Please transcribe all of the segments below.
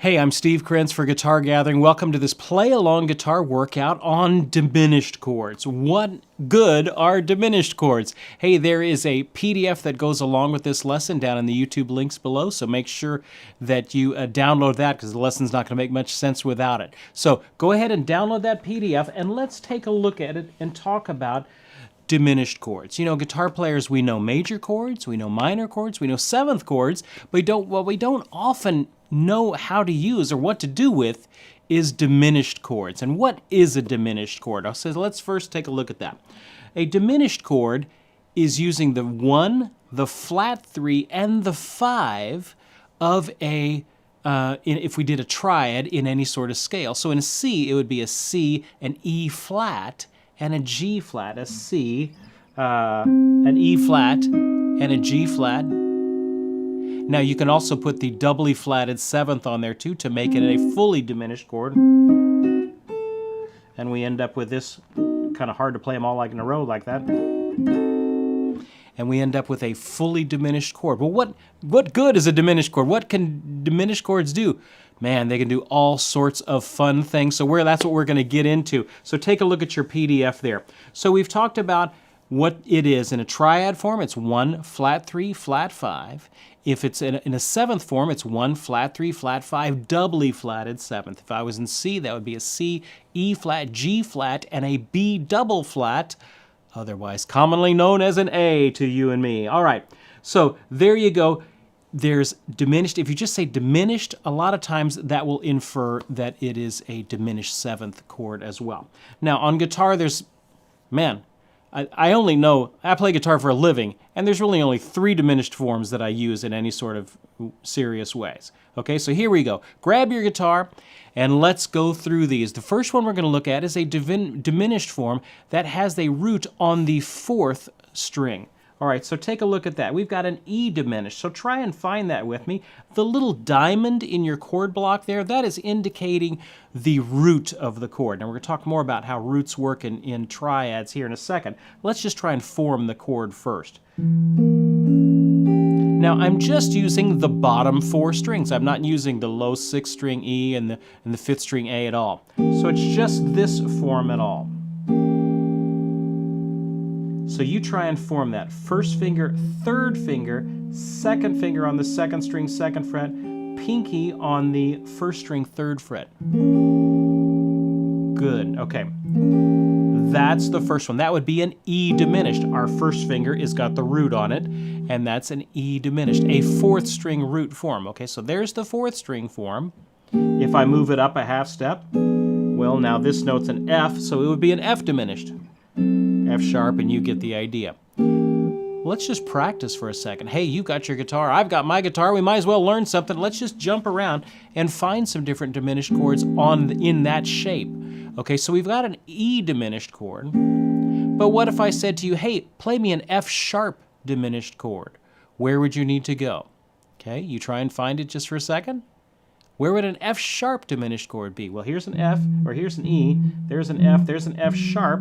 Hey, I'm Steve Krenz for Guitar Gathering. Welcome to this play-along guitar workout on diminished chords. What good are diminished chords? Hey, there is a PDF that goes along with this lesson down in the YouTube links below, so make sure that you download that because the lesson's not going to make much sense without it. So go ahead and download that PDF and let's take a look at it and talk about diminished chords. You know, guitar players, we know major chords, we know minor chords, we know seventh chords, but what we don't often know how to use or what to do with is diminished chords. And what is a diminished chord? So let's first take a look at that. A diminished chord is using the 1, the flat 3, and the 5 of a if we did a triad in any sort of scale. So in a C, it would be a C, an E flat, and a G flat, a C, an E flat, and a G flat. Now you can also put the doubly flatted 7th on there too to make it a fully diminished chord. And we end up with this, kind of hard to play them all like in a row like that. And we end up with a fully diminished chord. Well, what good is a diminished chord? What can diminished chords do? Man, they can do all sorts of fun things. So that's what we're going to get into. So take a look at your PDF there. So we've talked about what it is. In a triad form, it's 1, flat 3, flat 5. If it's in a 7th form, it's 1, flat 3, flat 5, doubly flatted 7th. If I was in C, that would be a C, E flat, G flat, and a B double flat, otherwise commonly known as an A to you and me. All right, so there you go. There's diminished. If you just say diminished, a lot of times that will infer that it is a diminished 7th chord as well. Now on guitar, I only know, I play guitar for a living, and there's really only 3 diminished forms that I use in any sort of serious ways. Okay, so here we go. Grab your guitar, and let's go through these. The first one we're going to look at is a diminished form that has a root on the 4th string. All right, so take a look at that. We've got an E diminished, so try and find that with me. The little diamond in your chord block there, that is indicating the root of the chord. Now we're going to talk more about how roots work in triads here in a second. Let's just try and form the chord first. Now I'm just using the bottom 4 strings. I'm not using the low 6th string E and the 5th string A at all. So it's just this form at all. So you try and form that. 1st finger, 3rd finger, 2nd finger on the 2nd string, 2nd fret, pinky on the 1st string, 3rd fret. Good, okay. That's the first one. That would be an E diminished. Our 1st finger has got the root on it, and that's an E diminished, a 4th string root form. Okay, so there's the 4th string form. If I move it up a half step, well, now this note's an F, so it would be an F diminished. F sharp, and you get the idea. Let's just practice for a second. Hey, you've got your guitar, I've got my guitar, we might as well learn something. Let's just jump around and find some different diminished chords in that shape. Okay, so we've got an E diminished chord, but what if I said to you, hey, play me an F sharp diminished chord? Where would you need to go? Okay, you try and find it just for a second. Where would an F sharp diminished chord be? Well, here's an F, or here's an E, there's an F sharp,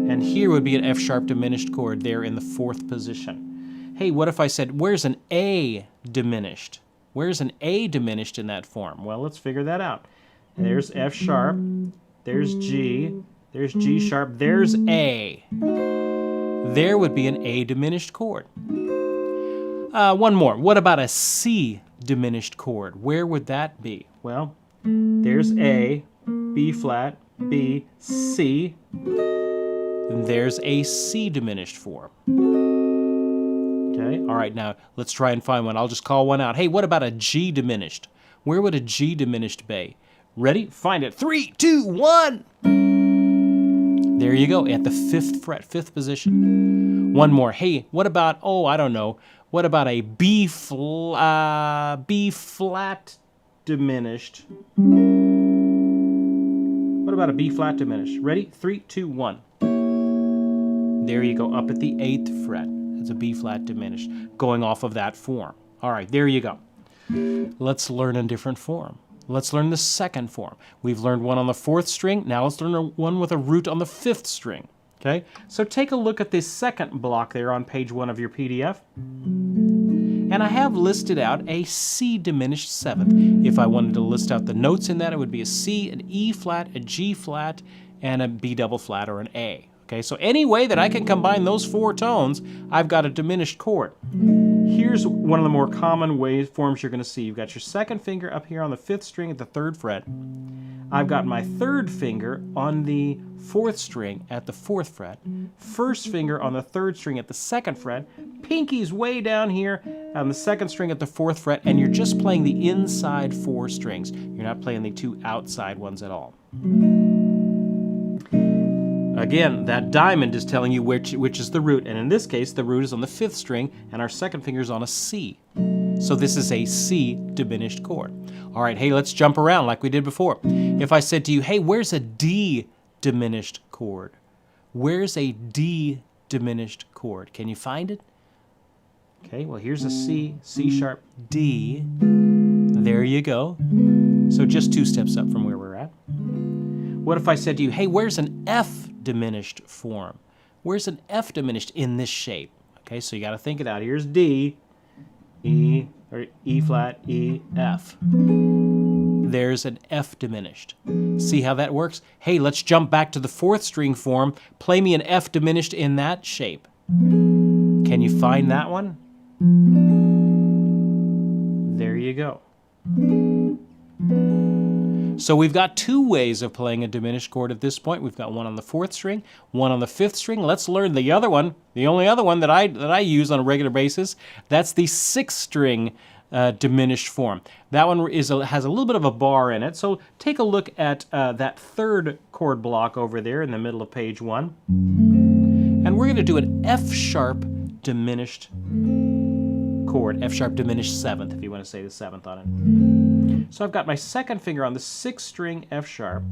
and here would be an F sharp diminished chord there in the 4th position. Hey, what if I said, where's an A diminished? Where's an A diminished in that form? Well, let's figure that out. There's F sharp, there's G sharp, there's A. There would be an A diminished chord. One more. What about a C diminished chord? Where would that be? Well, there's A, B flat, B, C. And there's a C diminished form. Okay, all right, now let's try and find one. I'll just call one out. Hey, what about a G diminished? Where would a G diminished be? Ready? Find it. 3, 2, 1. There you go, at the 5th fret, 5th position. One more. Hey, what about, I don't know, what about a B flat diminished? What about a B flat diminished? Ready? 3, 2, 1. There you go, up at the 8th fret. It's a B flat diminished, going off of that form. All right, there you go. Let's learn a different form. Let's learn the 2nd form. We've learned one on the 4th string. Now let's learn one with a root on the 5th string. Okay, so take a look at this 2nd block there on page 1 of your PDF. And I have listed out a C diminished seventh. If I wanted to list out the notes in that, it would be a C, an E flat, a G flat, and a B double flat or an A. Okay, so any way that I can combine those four tones, I've got a diminished chord. Here's one of the more common forms you're going to see. You've got your second finger up here on the 5th string at the 3rd fret. I've got my 3rd finger on the 4th string at the 4th fret. 1st finger on the 3rd string at the 2nd fret. Pinky's way down here on the 2nd string at the 4th fret, and you're just playing the inside 4 strings. You're not playing the 2 outside ones at all. Again, that diamond is telling you which is the root, and in this case, the root is on the 5th string, and our second finger is on a C. So this is a C diminished chord. All right, hey, let's jump around like we did before. If I said to you, hey, where's a D diminished chord? Where's a D diminished chord? Can you find it? Okay, well, here's a C, C sharp, D. There you go. So just 2 steps up from where we're at. What if I said to you, hey, where's an F diminished form? Where's an F diminished in this shape? Okay, so you got to think it out. Here's D, E, or E flat, E, F. There's an F diminished. See how that works? Hey, let's jump back to the 4th string form. Play me an F diminished in that shape. Can you find that one? There you go. So we've got 2 ways of playing a diminished chord at this point. We've got one on the 4th string, one on the 5th string. Let's learn the other one, the only other one that I use on a regular basis. That's the 6th string diminished form. That one has a little bit of a bar in it. So take a look at that 3rd chord block over there in the middle of page 1. And we're going to do an F sharp diminished chord, F sharp diminished 7th, if you want to say the 7th on it. So I've got my second finger on the 6th string F sharp.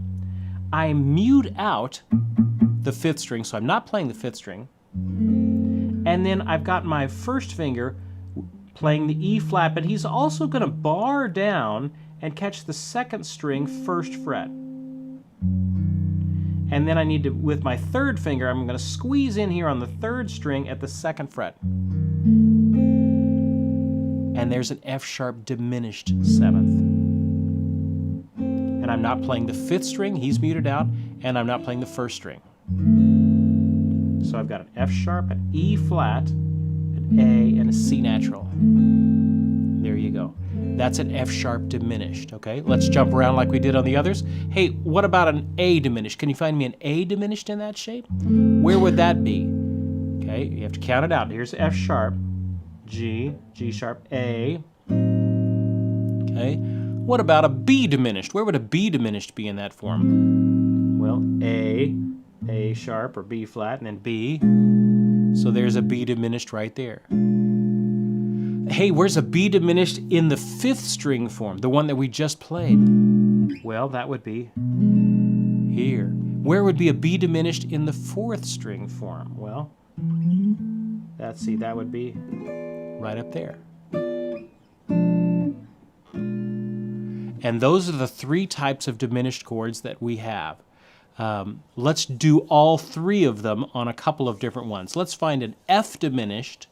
I mute out the 5th string, so I'm not playing the 5th string. And then I've got my first finger playing the E flat, but he's also going to bar down and catch the 2nd string 1st fret. And then I need to, with my 3rd finger, I'm going to squeeze in here on the 3rd string at the 2nd fret. And there's an F sharp diminished 7th. And I'm not playing the 5th string, he's muted out, and I'm not playing the 1st string. So I've got an F sharp, an E flat, an A, and a C natural. There you go. That's an F sharp diminished, okay? Let's jump around like we did on the others. Hey, what about an A diminished? Can you find me an A diminished in that shape? Where would that be? Okay, you have to count it out. Here's F sharp, G, G sharp, A. Okay. What about a B diminished? Where would a B diminished be in that form? Well, A sharp or B flat, and then B. So there's a B diminished right there. Hey, where's a B diminished in the 5th string form, the one that we just played? Well, that would be here. Where would be a B diminished in the 4th string form? Well, let's see, that would be right up there. And those are the 3 types of diminished chords that we have. Let's do all 3 of them on a couple of different ones. Let's find an F diminished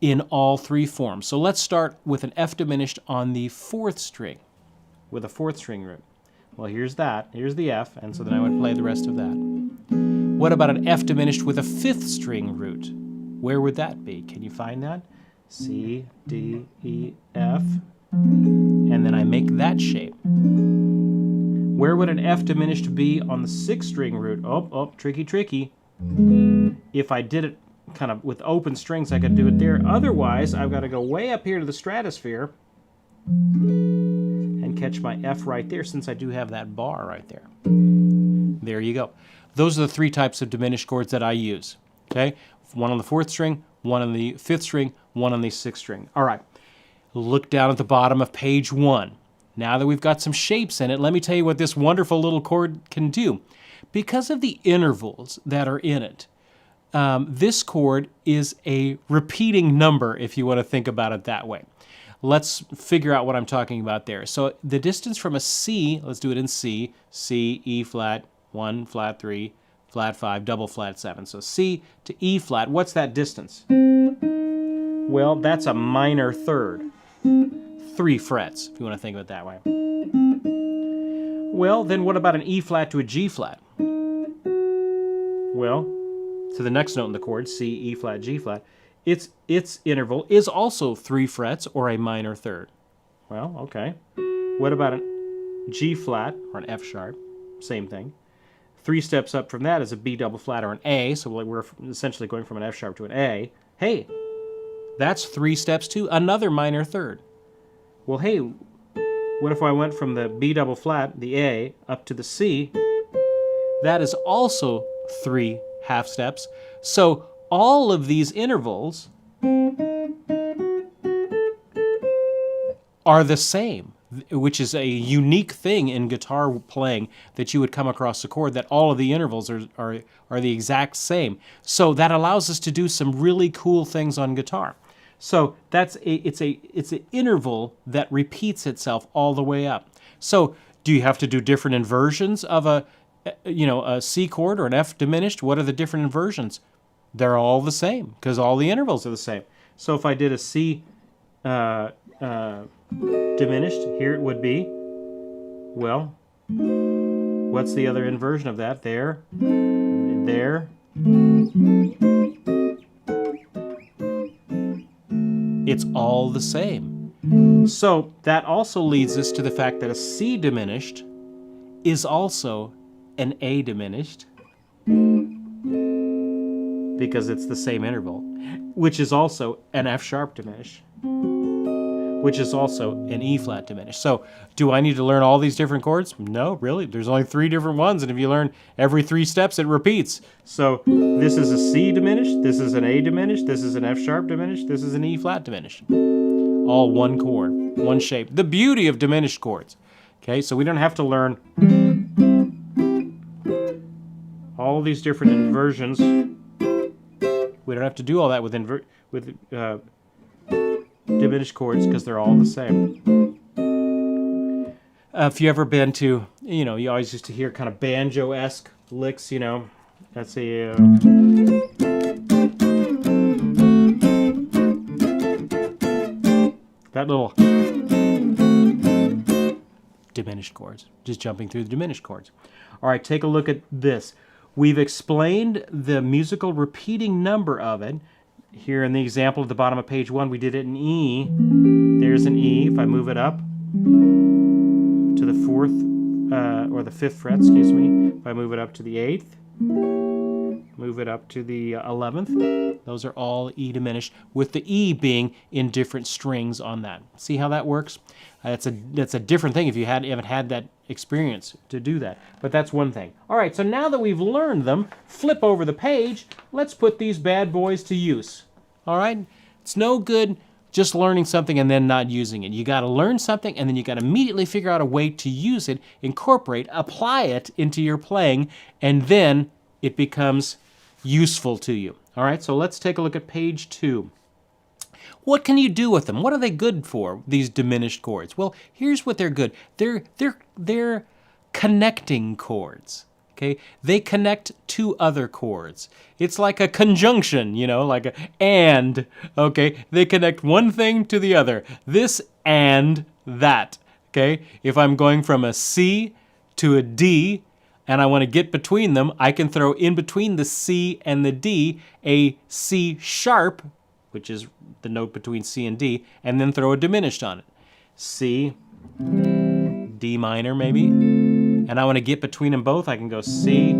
in all 3 forms. So let's start with an F diminished on the 4th string, with a 4th string root. Well, here's that. Here's the F, and so then I would play the rest of that. What about an F diminished with a 5th string root? Where would that be? Can you find that? C, D, E, F. And then I make that shape. Where would an F diminished be on the 6th string root? Oh, tricky, tricky. If I did it kind of with open strings, I could do it there. Otherwise, I've got to go way up here to the stratosphere and catch my F right there, since I do have that bar right there. There you go. Those are the 3 types of diminished chords that I use. Okay? One on the 4th string, one on the 5th string, one on the 6th string. All right. Look down at the bottom of page 1. Now that we've got some shapes in it, let me tell you what this wonderful little chord can do. Because of the intervals that are in it, this chord is a repeating number, if you want to think about it that way. Let's figure out what I'm talking about there. So the distance from a C, let's do it in C, C, E flat, 1, flat 3, flat 5, double flat 7. So C to E flat, what's that distance? Well, that's a minor third. 3 frets, if you want to think of it that way. Well, then what about an E flat to a G flat? Well, to the next note in the chord, C, E flat, G flat, its interval is also 3 frets or a minor third. Well, okay. What about an G flat or an F sharp? Same thing. 3 steps up from that is a B double flat or an A, so we're essentially going from an F sharp to an A. Hey, that's 3 steps to another minor third. Well, hey, what if I went from the B double flat, the A, up to the C? That is also 3 half steps. So all of these intervals are the same, which is a unique thing in guitar playing, that you would come across a chord that all of the intervals are the exact same. So that allows us to do some really cool things on guitar. So it's an interval that repeats itself all the way up. So do you have to do different inversions of a C chord or an F diminished? What are the different inversions? They're all the same because all the intervals are the same. So if I did a C diminished, here it would be, well, what's the other inversion of that? There, there. It's all the same. So that also leads us to the fact that a C diminished is also an A diminished because it's the same interval, which is also an F sharp diminished, which is also an E flat diminished. So do I need to learn all these different chords? No, really. There's only 3 different ones, and if you learn every 3 steps, it repeats. So this is a C diminished, this is an A diminished, this is an F sharp diminished, this is an E flat diminished. All one chord, one shape. The beauty of diminished chords. Okay, so we don't have to learn all these different inversions. We don't have to do all that with diminished chords because they're all the same. If you ever been to, you always used to hear kind of banjo-esque licks, That's a... that little diminished chords, just jumping through the diminished chords. All right, take a look at this. We've explained the musical repeating number of it. Here in the example at the bottom of page 1, we did it in E. There's an E. If I move it up to the 4th, or the 5th fret, excuse me. If I move it up to the 8th, move it up to the 11th. Those are all E diminished, with the E being in different strings on that. See how that works? That's a different thing if you haven't had that experience to do that. But that's one thing. All right, so now that we've learned them, flip over the page. Let's put these bad boys to use. All right? It's no good just learning something and then not using it. You got to learn something and then you got to immediately figure out a way to use it, incorporate, apply it into your playing, and then it becomes useful to you. All right, so let's take a look at page 2. What can you do with them? What are they good for, these diminished chords? Well, here's what they're good. They're connecting chords. Okay? They connect 2 other chords. It's like a conjunction, like a and. Okay? They connect one thing to the other. This and that. Okay? If I'm going from a C to a D and I want to get between them, I can throw in between the C and the D a C sharp, which is the note between C and D, and then throw a diminished on it. C, D minor maybe, and I want to get between them both, I can go C,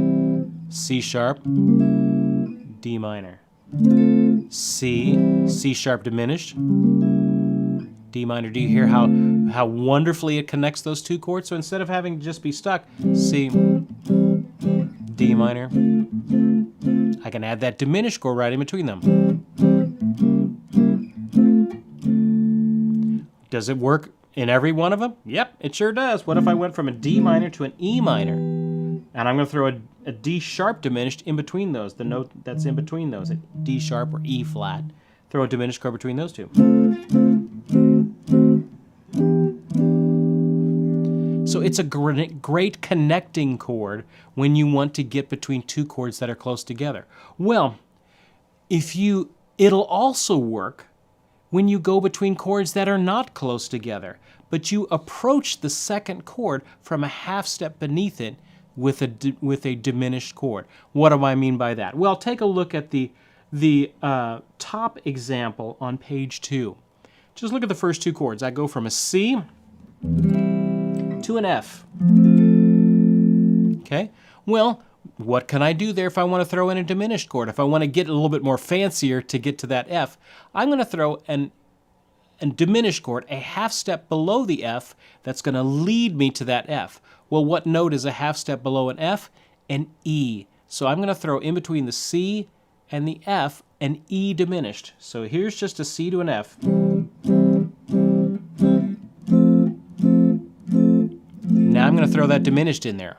C sharp, D minor, C, C sharp diminished, D minor. Do you hear how wonderfully it connects those 2 chords? So instead of having to just be stuck, C, D minor, I can add that diminished chord right in between them. Does it work in every one of them? Yep, it sure does. What if I went from a D minor to an E minor? And I'm going to throw a D sharp diminished in between those, the note that's in between those, a D sharp or E flat. Throw a diminished chord between those 2. So it's a great connecting chord when you want to get between 2 chords that are close together. Well, it'll also work when you go between chords that are not close together, but you approach the second chord from a half step beneath it with a diminished chord. What do I mean by that? Well, take a look at the top example on page 2. Just look at the first two chords. I go from a C to an F. Okay? Well, what can I do there if I want to throw in a diminished chord? If I want to get a little bit more fancier to get to that F, I'm going to throw a diminished chord a half step below the F that's going to lead me to that F. Well, what note is a half step below an F? An E. So I'm going to throw in between the C and the F an E diminished. So here's just a C to an F. Now I'm going to throw that diminished in there.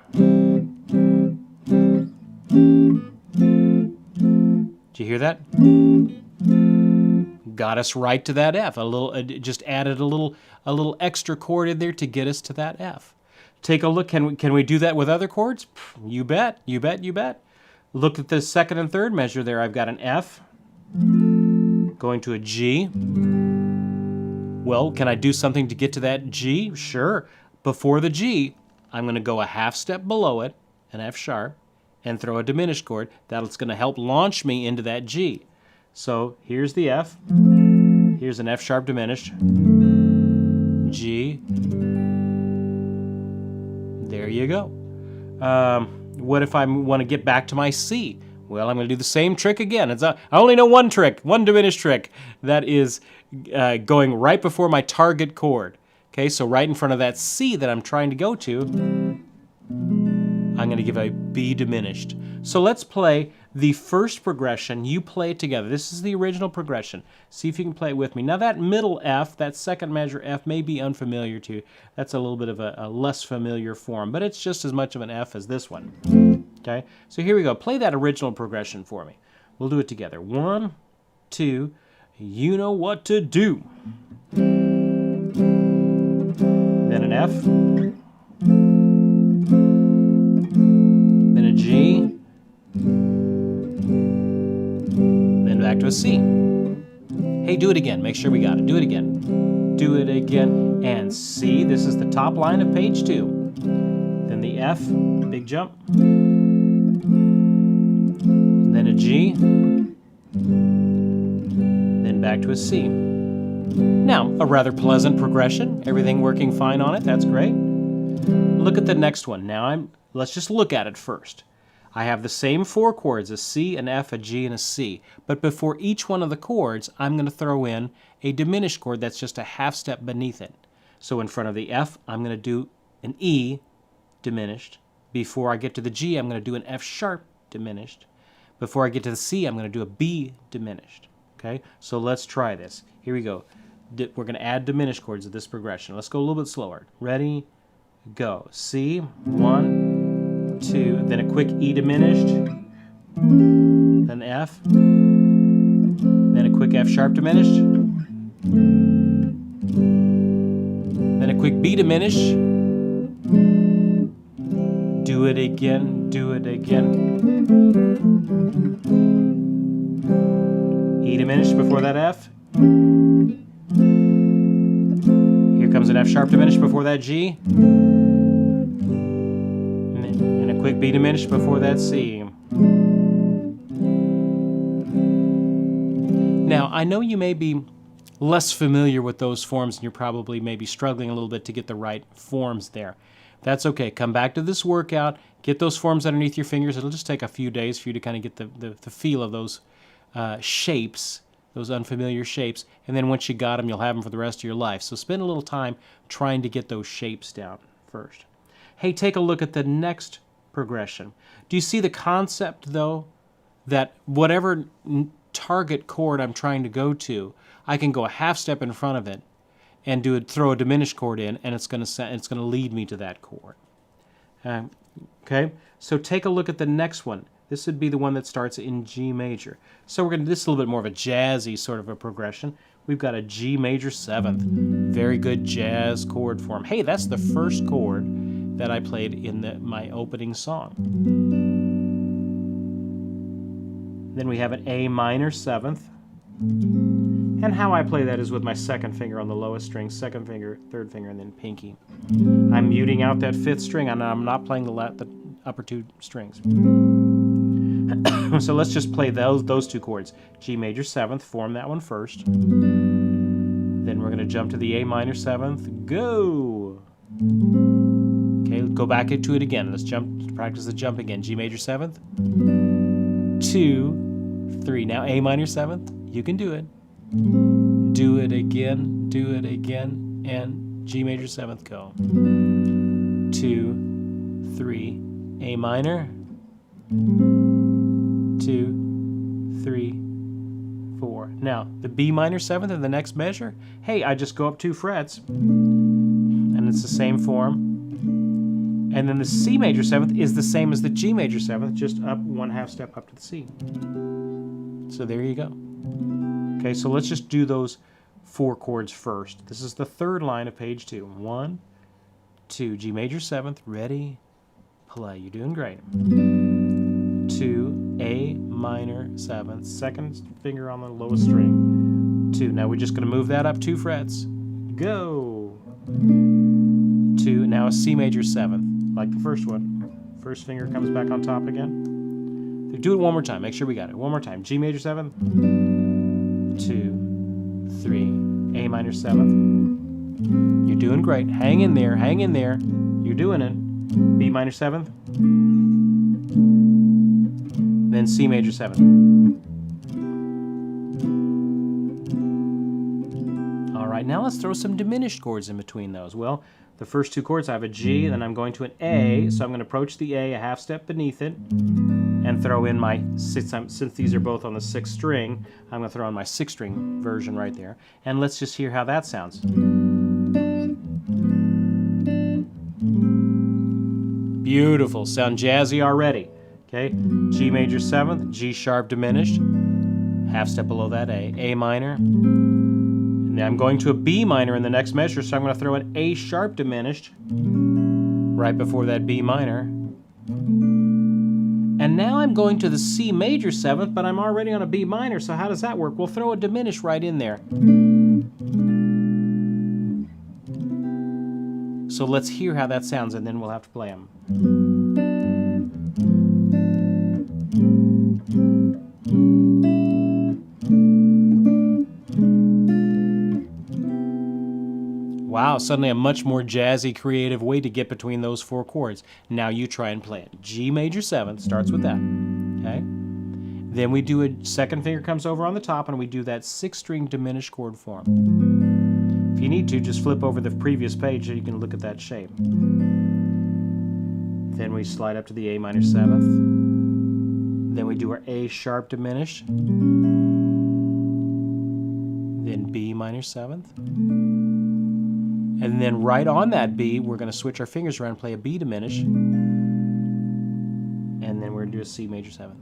Did you hear that? Got us right to that F. Just added a little extra chord in there to get us to that F. Take a look. Can we do that with other chords? You bet. You bet. You bet. Look at the second and third measure there. I've got an F going to a G. Well, can I do something to get to that G? Sure. Before the G, I'm going to go a half step below it, an F sharp, and throw a diminished chord. That's going to help launch me into that G. So here's the F. Here's an F sharp diminished. G. There you go. What if I want to get back to my C? Well, I'm going to do the same trick again. I only know one trick, one diminished trick. That is going right before my target chord. Okay, so right in front of that C that I'm trying to go to, I'm going to give a B diminished. So let's play the first progression. You play it together. This is the original progression. See if you can play it with me. Now that middle F, that second measure F, may be unfamiliar to you. That's a little bit of a less familiar form, but it's just as much of an F as this one. Okay, so here we go. Play that original progression for me. We'll do it together. 1, 2, you know what to do. Then an F, then a G, then back to a C. Hey, do it again. Make sure we got it. Do it again. Do it again. And C, this is the top line of page 2. Then the F, big jump. Then a G. Then back to a C. Now, a rather pleasant progression. Everything working fine on it. That's great. Look at the next one. Now, let's just look at it first. I have the same 4 chords, a C, an F, a G, and a C. But before each one of the chords, I'm going to throw in a diminished chord that's just a half step beneath it. So in front of the F, I'm going to do an E diminished. Before I get to the G, I'm going to do an F sharp diminished. Before I get to the C, I'm going to do a B diminished. Okay, so let's try this. Here we go. We're going to add diminished chords to this progression. Let's go a little bit slower. Ready, go. C, 1, 2, then a quick E diminished, then F, then a quick F sharp diminished, then a quick B diminished. Do it again, do it again. E diminished before that F. Here comes an F sharp diminished before that G. And a quick B diminished before that C. Now, I know you may be less familiar with those forms and you're probably maybe struggling a little bit to get the right forms there. That's okay. Come back to this workout, get those forms underneath your fingers. It'll just take a few days for you to kind of get the feel of those shapes, those unfamiliar shapes, and then once you got them, you'll have them for the rest of your life. So spend a little time trying to get those shapes down first. Hey, take a look at the next progression. Do you see the concept, though, that whatever target chord I'm trying to go to, I can go a half step in front of it and throw a diminished chord in, and it's going to lead me to that chord. Okay, so take a look at the next one. This would be the one that starts in G major. So this is a little bit more of a jazzy sort of a progression. We've got a G major 7th. Very good jazz chord form. Hey, that's the first chord that I played in my opening song. Then we have an A minor 7th. And how I play that is with my second finger on the lowest string, second finger, third finger, and then pinky. I'm muting out that fifth string, and I'm not playing the upper two strings. So let's just play those two chords. G major 7th, form that one first. Then we're going to jump to the A minor 7th. Go! Okay, go back into it again. Let's practice the jump again. G major 7th. 2, 3. Now A minor 7th. You can do it. Do it again, and G major 7th, go. 2, 3, A minor. 2, 3, 4. Now, the B minor 7th in the next measure, hey, I just go up 2 frets, and it's the same form. And then the C major 7th is the same as the G major 7th, just up 1/2 step up to the C. So there you go. Okay, so let's just do those 4 chords first. This is the third line of page 2. 1, 2, G major 7th, ready, play. You're doing great. 2, A minor 7th, second finger on the lowest string. 2, now we're just going to move that up 2 frets. Go. 2, now a C major 7th, like the first one. First finger comes back on top again. Do it one more time, make sure we got it. One more time, G major 7th. 2, 3, A minor 7th. You're doing great. Hang in there, hang in there. You're doing it. B minor 7th. Then C major 7th. All right, now let's throw some diminished chords in between those. Well, the first 2 chords, I have a G, then I'm going to an A, so I'm going to approach the A 1/2 step beneath it, and throw in my, since these are both on the 6th string, I'm going to throw in my 6th string version right there. And let's just hear how that sounds. Beautiful, sound jazzy already. Okay, G major 7th, G sharp diminished, 1/2 step below that A minor. And I'm going to a B minor in the next measure, so I'm going to throw an A sharp diminished right before that B minor. And now I'm going to the C major 7th, but I'm already on a B minor, so how does that work? We'll throw a diminished right in there. So let's hear how that sounds, and then we'll have to play them. Wow, suddenly a much more jazzy, creative way to get between those 4 chords. Now you try and play it. G major 7th starts with that, okay? Then we do a second finger comes over on the top, and we do that 6th string diminished chord form. If you need to, just flip over the previous page so you can look at that shape. Then we slide up to the A minor 7th. Then we do our A sharp diminished. Then B minor 7th. And then right on that B, we're going to switch our fingers around and play a B diminished. And then we're going to do a C major 7th.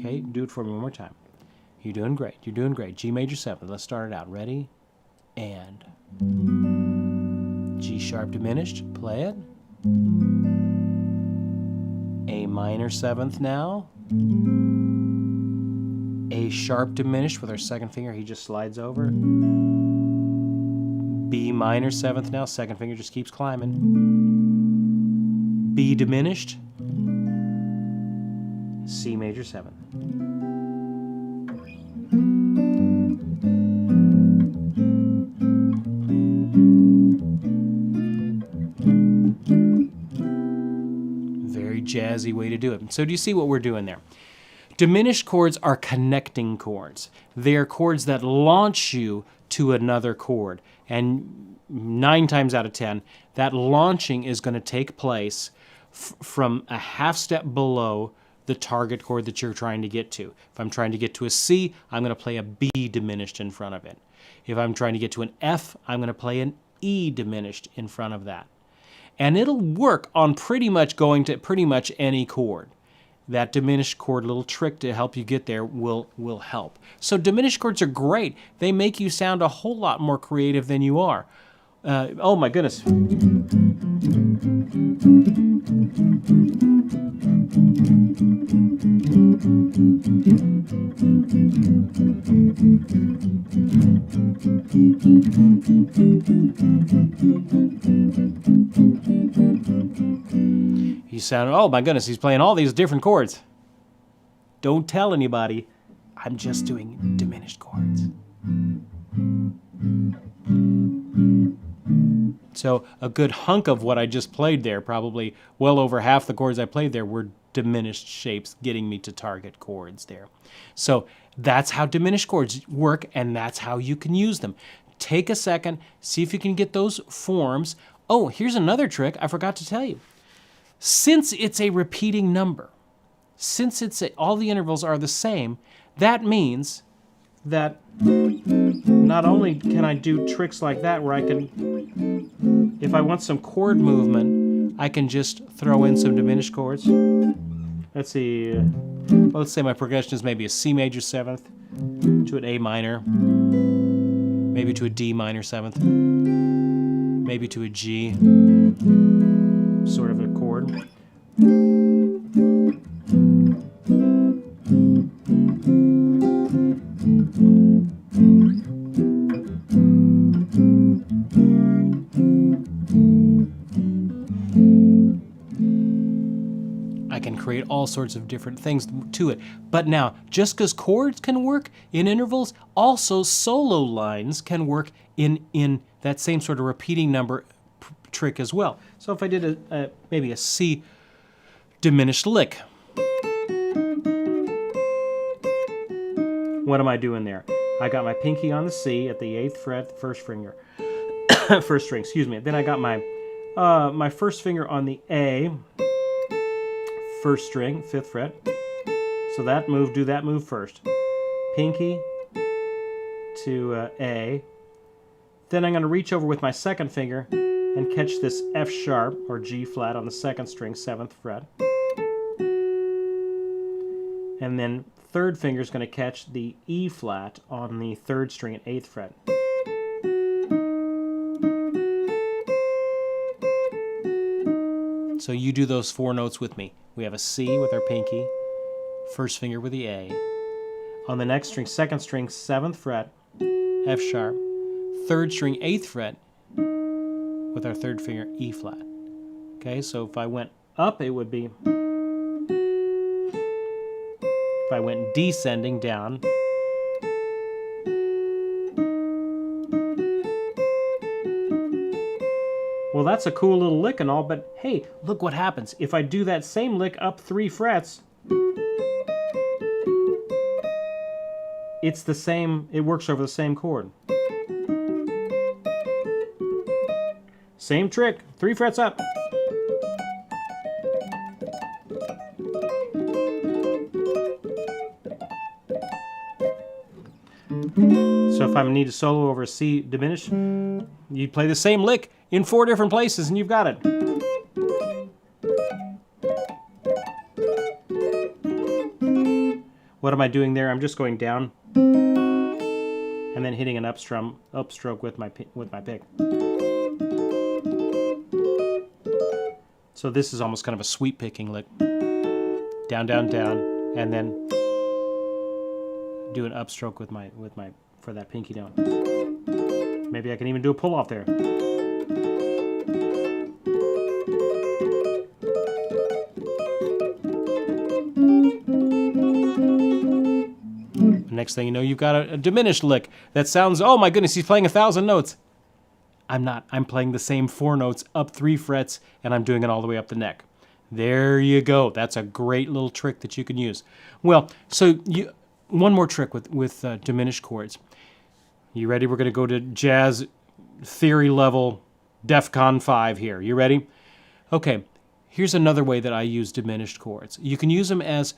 Okay, do it for me one more time. You're doing great. You're doing great. G major 7th. Let's start it out. Ready? And G sharp diminished. Play it. A minor 7th now. A sharp diminished with our second finger. He just slides over. B minor 7th now. Second finger just keeps climbing. B diminished. C major 7th. Very jazzy way to do it. So do you see what we're doing there? Diminished chords are connecting chords. They are chords that launch you to another chord. And 9 times out of 10, that launching is going to take place from a 1/2 step below the target chord that you're trying to get to. If I'm trying to get to a C, I'm going to play a B diminished in front of it. If I'm trying to get to an F, I'm going to play an E diminished in front of that. And it'll work on pretty much going to pretty much any chord. That diminished chord little trick to help you get there will help. So diminished chords are great. They make you sound a whole lot more creative than you are. Oh my goodness. He sounded, oh my goodness, he's playing all these different chords. Don't tell anybody, I'm just doing diminished chords. So a good hunk of what I just played there, probably well over half the chords I played there, were diminished shapes getting me to target chords there. So that's how diminished chords work, and that's how you can use them. Take a second, see if you can get those forms. Oh, here's another trick I forgot to tell you. Since it's a repeating number, since all the intervals are the same, that means that not only can I do tricks like that where I can, if I want some chord movement, I can just throw in some diminished chords. Let's see, well, let's say my progression is maybe a C major 7th to an A minor, maybe to a D minor 7th, maybe to a G, sort of a chord. I can create all sorts of different things to it. But now, just because chords can work in intervals, also solo lines can work in that same sort of repeating number trick as well. So if I did maybe a C diminished lick, what am I doing there? I got my pinky on the C at the 8th fret, first finger, first string, excuse me. Then I got my my first finger on the A, first string, 5th fret. So that move, do that move first. Pinky to A. Then I'm going to reach over with my second finger and catch this F sharp or G flat on the 2nd string, 7th fret. And then third finger is going to catch the E flat on the 3rd string at 8th fret. So you do those 4 notes with me. We have a C with our pinky, first finger with the A. On the next string, 2nd string, 7th fret, F sharp, 3rd string, 8th fret, with our 3rd finger, E flat. Okay, so if I went up, it would be, if I went descending down, well, that's a cool little lick and all, but hey, look what happens. If I do that same lick up 3 frets, it's the same, it works over the same chord. Same trick, 3 frets up. So if I need to solo over a C diminished, you play the same lick in 4 different places and you've got it. What am I doing there? I'm just going down and then hitting an upstroke with my pick. So this is almost kind of a sweep picking lick. Down, down, down, and then do an upstroke with my for that pinky note. Maybe I can even do a pull off there. Next thing you know, you've got a diminished lick that sounds, oh my goodness, he's playing 1,000 notes. I'm not. I'm playing the same 4 notes up 3 frets, and I'm doing it all the way up the neck. There you go. That's a great little trick that you can use. Well, so one more trick with diminished chords. You ready? We're going to go to jazz theory level, DEFCON 5 here. You ready? Okay. Here's another way that I use diminished chords. You can use them as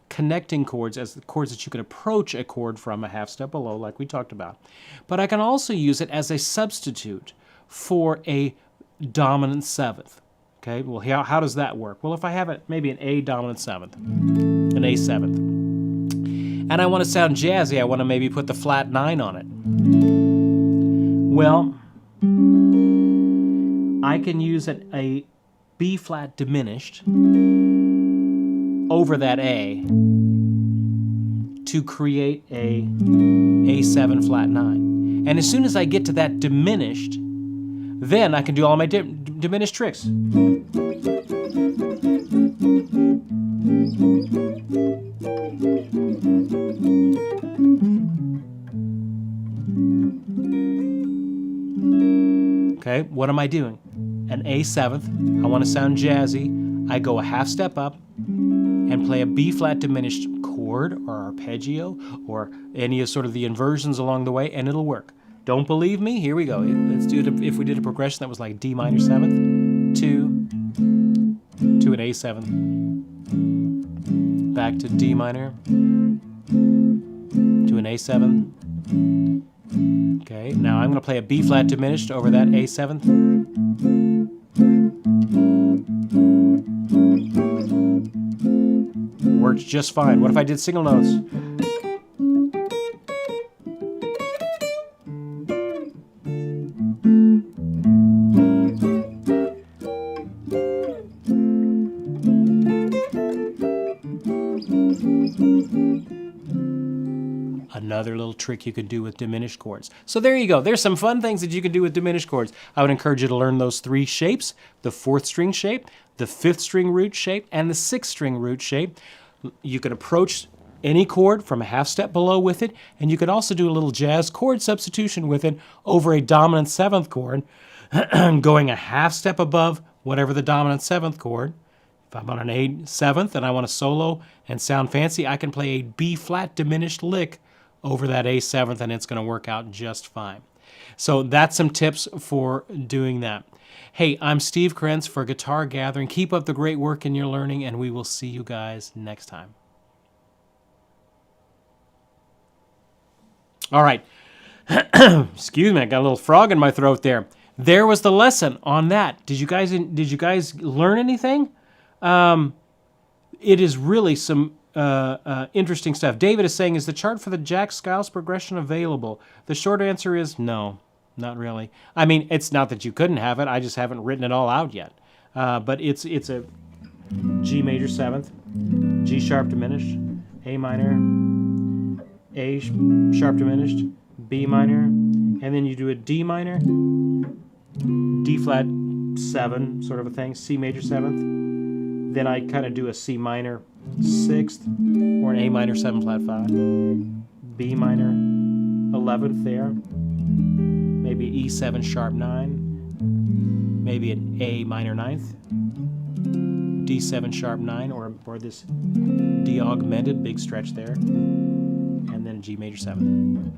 connecting chords, as the chords that you can approach a chord from a half step below, like we talked about. But I can also use it as a substitute for a dominant 7th. Okay, well, how does that work? Well, if I have maybe an A dominant 7th, an A 7th, and I want to sound jazzy, I want to maybe put the flat 9 on it. Well, I can use a B flat diminished over that A to create a A7 flat 9. And as soon as I get to that diminished, then I can do all my diminished tricks. Okay, what am I doing? An A7th. I want to sound jazzy. I go a half step up and play a B flat diminished chord or arpeggio or any of sort of the inversions along the way, and it'll work. Don't believe me? Here we go. Let's do it. If we did a progression that was like D minor 7th to an A7th, back to D minor to an A7. Okay, now I'm going to play a B flat diminished over that A7th. Works just fine. What if I did single notes? Another little trick you could do with diminished chords. So there you go. There's some fun things that you can do with diminished chords. I would encourage you to learn those 3 shapes: the 4th string shape, the 5th string root shape, and the 6th string root shape. You can approach any chord from a half step below with it, and you can also do a little jazz chord substitution with it over a dominant 7th chord, going a half step above whatever the dominant 7th chord. If I'm on an A7th and I want to solo and sound fancy, I can play a B flat diminished lick over that A7th, and it's going to work out just fine. So that's some tips for doing that. Hey, I'm Steve Krenz for Guitar Gathering. Keep up the great work in your learning, and we will see you guys next time. All right. Excuse me, I got a little frog in my throat there. There was the lesson on that. Did you guys learn anything? It is really some interesting stuff. David is saying, is the chart for the Jack Skiles progression available? The short answer is no, not really. I mean, it's not that you couldn't have it. I just haven't written it all out yet. But it's a G major 7th, G sharp diminished, A minor, A sharp diminished, B minor, and then you do a D minor, D flat 7 sort of a thing, C major 7th. Then I kind of do a C minor 6th or an A minor 7 flat 5, B minor 11th there, maybe E7 sharp 9, maybe an A minor 9th, D7 sharp 9, or this D augmented, big stretch there, and then G major 7.